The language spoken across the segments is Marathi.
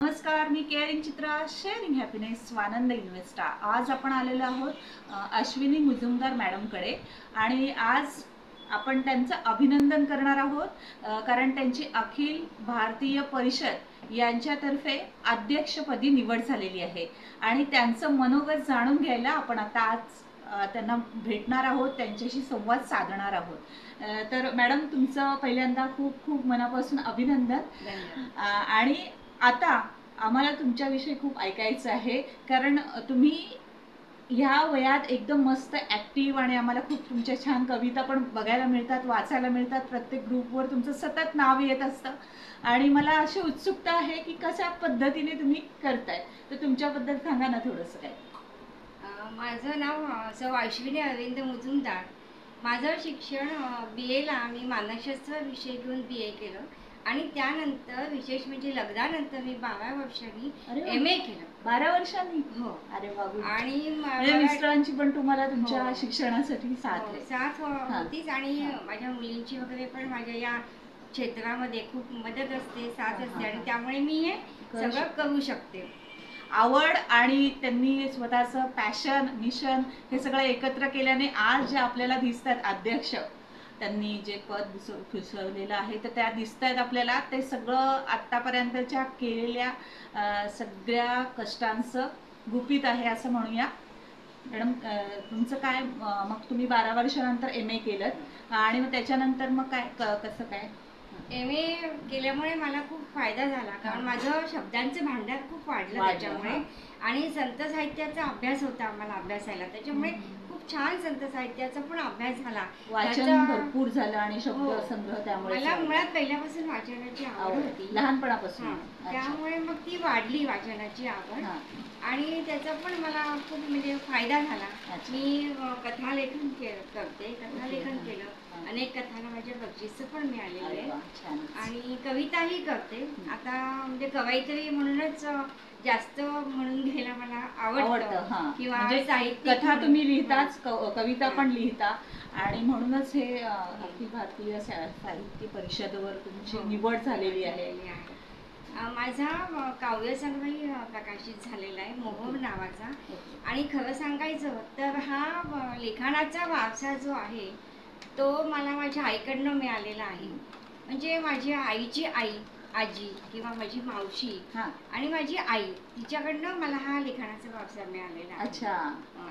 नमस्कार, मी केअरिंग चित्रा, शेअरिंग हॅपीनेस, स्वानंद इन्व्हेस्टा. आज आपण आलेलो आहोत अश्विनी मुजुमदार मॅडमकडे आणि आज आपण त्यांचं अभिनंदन करणार आहोत कारण त्यांची अखिल भारतीय परिषद यांच्यातर्फे अध्यक्षपदी निवड झालेली आहे आणि त्यांचं मनोगत जाणून घ्यायला आपण आता आज त्यांना भेटणार आहोत, त्यांच्याशी संवाद साधणार आहोत. तर मॅडम, तुमचं पहिल्यांदा खूप खूप मनापासून अभिनंदन. आणि आता आम्हाला तुमच्याविषयी खूप ऐकायचं आहे कारण तुम्ही ह्या वयात एकदम मस्त ऍक्टिव्ह आणि आम्हाला खूप तुमच्या छान कविता पण बघायला मिळतात, वाचायला मिळतात. प्रत्येक ग्रुपवर तुमचं सतत नाव येत असतं आणि मला अशी उत्सुकता आहे की कशा पद्धतीने तुम्ही करताय, तर तुमच्याबद्दल सांगा ना थोडंसं काय. माझं नाव सौ अश्विनी अरविंद मुजुमदार. माझं शिक्षण BAला मी मानसशास्त्र विषय घेऊन BA केलं आणि त्यानंतर विशेष म्हणजे लग्नानंतर मी 12 वर्षांनी MA केलं. 12 वर्षांनी? हो. अरे बाबू. आणि मिस्टरांची पण तुम्हाला तुमच्या शिक्षणासाठी साथ होतीच आणि माझ्या मुलींची वगैरे पण माझ्या या क्षेत्रामध्ये खूप मदत असते, साथ असते आणि त्यामुळे मी हे सगळं करू शकते. आवड आणि त्यांनी स्वतःचं पॅशन, मिशन हे सगळं एकत्र केल्याने आज जे आपल्याला दिसतात अध्यक्ष, त्यांनी जे पद भूषवलेलं आहे तर त्या दिसत आहेत आपल्याला. ते सगळं आतापर्यंतच्या केलेल्या सगळ्या कष्टांचं गुपित आहे असं म्हणूया. मॅडम, तुमचं काय, मग तुम्ही 12 वर्षानंतर MA केलं आणि मग त्याच्यानंतर मग काय कसं काय? MA केल्यामुळे मला खूप फायदा झाला कारण माझं शब्दांचं भांडार खूप वाढलं त्याच्यामुळे आणि संत साहित्याचा अभ्यास होता आम्हाला अभ्यासायला, त्याच्यामुळे खूप छान संत साहित्याचा पण अभ्यास झाला, वाचन भरपूर झालं आणि शब्द संग्रह. त्यामुळे मला मुळात पहिल्यापासून वाचनाची आवड होती, लहानपणापासून. त्यामुळे मग ती वाढली वाचनाची आवड आणि त्याचा पण मला खूप म्हणजे फायदा झाला. मी कथालेखन करते, कथालेखन केलं, अनेक कथांना माझ्या बक्षीस पण मिळालेले आहे आणि कविताही करते. आता म्हणजे कवयित्री म्हणूनच जास्त म्हणून घ्यायला मला आवडतं किंवा कथा तुम्ही लिहिताच, कविता पण लिहिता आणि म्हणूनच हे अखिल भारतीय साहित्य परिषदेवर तुमची निवड झालेली आहे. माझा काव्यसंग्रही प्रकाशित झालेला आहे मोहर नावाचा आणि खरं सांगायचं तर हा लिखाणाचा वारसा जो आहे तो मला माझ्या आईकडनं मिळालेला आहे. म्हणजे माझ्या आईची आई, आजी किंवा माझी मावशी आणि माझी आई तिच्याकडनं मला हा लिखाणाचा वारसा मिळालेला आहे. अच्छा.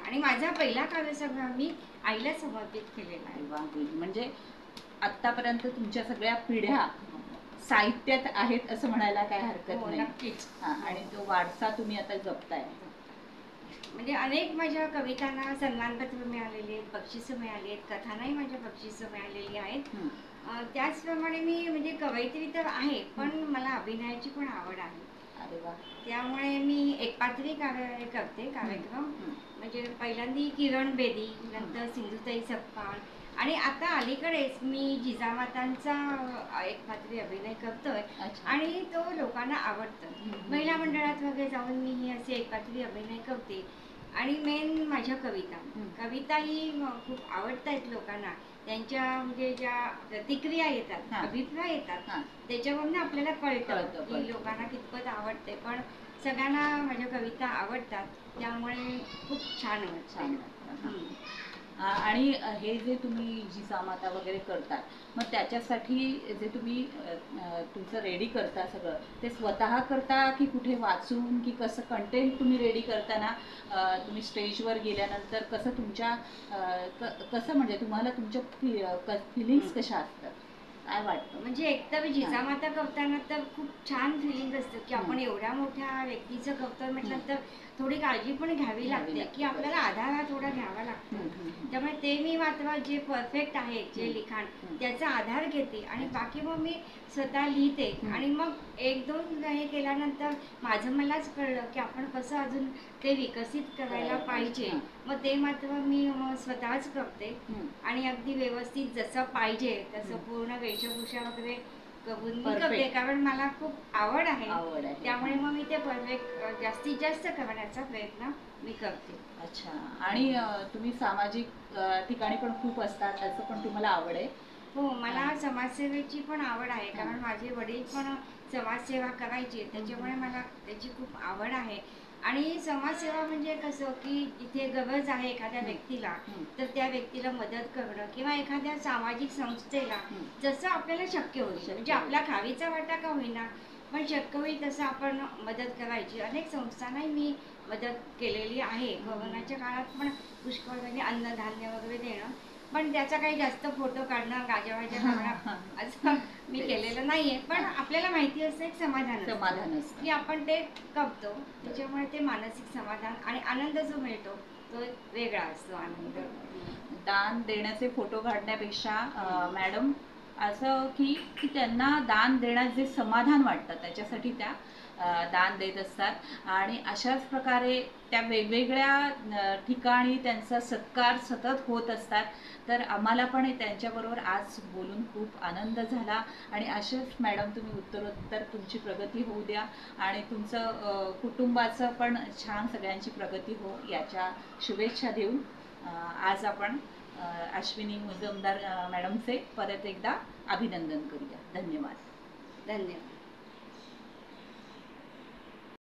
आणि माझा पहिला काव्यसंग्रह मी आईला समर्पित केलेला आहे. म्हणजे आतापर्यंत तुमच्या सगळ्या पिढ्या साहित्यात आहेत असं म्हणायला काय हरकत नाही. नक्कीच. आणि तो वारसा तुम्ही आता जपताय. म्हणजे अनेक माझ्या कवितांना सन्मानपत्र मिळालेले आहेत, बक्षिसं मिळाली आहेत, कथांनाही माझ्या बक्षिसं मिळालेली आहेत. त्याचप्रमाणे मी म्हणजे कवयित्री तर आहे पण मला अभिनयाची पण आवड आहे. त्यामुळे मी एकपात्री कार्य करते, कार्यक्रम. म्हणजे पहिल्यांदा किरण बेदी, नंतर सिंधुताई सपकाळ आणि आता अलीकडेच मी जिजामातांचा एकपात्री अभिनय करतोय आणि तो लोकांना आवडतो. महिला मंडळात वगैरे जाऊन मी ही असे एकपात्री अभिनय करते आणि मेन माझ्या कविता ही खूप आवडतात लोकांना. त्यांच्या म्हणजे ज्या प्रतिक्रिया येतात, अभिप्राय येतात, त्याच्यावरून आपल्याला कळतं की लोकांना कितपत आवडते. पण सगळ्यांना माझ्या कविता आवडतात, त्यामुळे खूप छान वाटतं. आणि हे जे तुम्ही जिजामाता वगैरे करता, मग त्याच्यासाठी जे तुम्ही तुमचं रेडी करता सगळं ते स्वतः करता की कुठे वाचून, की कसं कंटेंट तुम्ही रेडी करताना तुम्ही स्टेजवर गेल्यानंतर कसं तुमच्या कसं म्हणजे तुम्हाला तुमच्या फिलिंग्स कशा असतात, काय वाटतं? म्हणजे एकतर जिजामाता करताना तर खूप छान फिलिंग असतं की आपण एवढ्या मोठ्या व्यक्तीचं करतोय म्हटलं तर थोडी काळजी पण घ्यावी लागते की आपल्याला आधार हा थोडा घ्यावा लागतो. त्यामुळे ते मी मात्र जे परफेक्ट आहे जे लिखाण त्याचा आधार घेते आणि बाकी मग मी स्वतः लिहिते आणि मग एक दोन हे केल्यानंतर माझं मलाच कळलं की आपण कसं अजून ते विकसित करायला पाहिजे. मग ते मात्र मी स्वतःच करते आणि अगदी व्यवस्थित जसं पाहिजे तसं पूर्ण वेशभूषा वगैरे करून मी करते कारण मला खूप आवड आहे. त्यामुळे मग मी ते परफेक्ट जास्तीत जास्त करण्याचा प्रयत्न मी करते. अच्छा. आणि तुम्ही सामाजिक ठिकाणी पण खूप असतात, त्याचं पण तुम्हाला आवड आहे? हो, मला समाजसेवेची पण आवड आहे कारण माझे वडील पण समाजसेवा करायची, त्याच्यामुळे मला त्याची खूप आवड आहे. आणि समाजसेवा म्हणजे कसं की जिथे गरज आहे एखाद्या व्यक्तीला, तर त्या व्यक्तीला मदत करणं किंवा एखाद्या सामाजिक संस्थेला जसं आपल्याला शक्य होईल, म्हणजे आपला खावीचा वाटा का होईना पण शक्य होईल तसं आपण मदत करायची. अनेक संस्थांनाही मी मदत केलेली आहे. कोरोनाच्या काळात पण पुष्कळ म्हणजे अन्नधान्य वगैरे देणं, पण त्याचा काही जास्त फोटो काढणं, गाजावाजा करणं असं मी केलेलं नाहीये. पण आपल्याला माहिती असतं एक समाधान असतं की आपण ते करतो, त्याच्यामुळे ते मानसिक समाधान आणि आनंद जो मिळतो तो एक वेगळा असतो आनंद. दान देण्याचे फोटो काढण्यापेक्षा मॅडम असं की त्यांना दान देण्यात जे समाधान वाटतं त्याच्यासाठी त्या दान देत असतात. आणि अशाच प्रकारे त्या वेगवेगळ्या ठिकाणी त्यांचा सत्कार सतत होत असतात. तर आम्हाला पण त्यांच्याबरोबर आज बोलून खूप आनंद झाला. आणि असेच मॅडम तुम्ही उत्तरोत्तर तुमची प्रगती होऊ द्या आणि तुमचं कुटुंबाचं पण छान सगळ्यांची प्रगती हो याच्या शुभेच्छा देऊन आज आपण अश्विनी मुजुमदार मॅडमचे परत एकदा अभिनंदन करूया. धन्यवाद. धन्यवाद.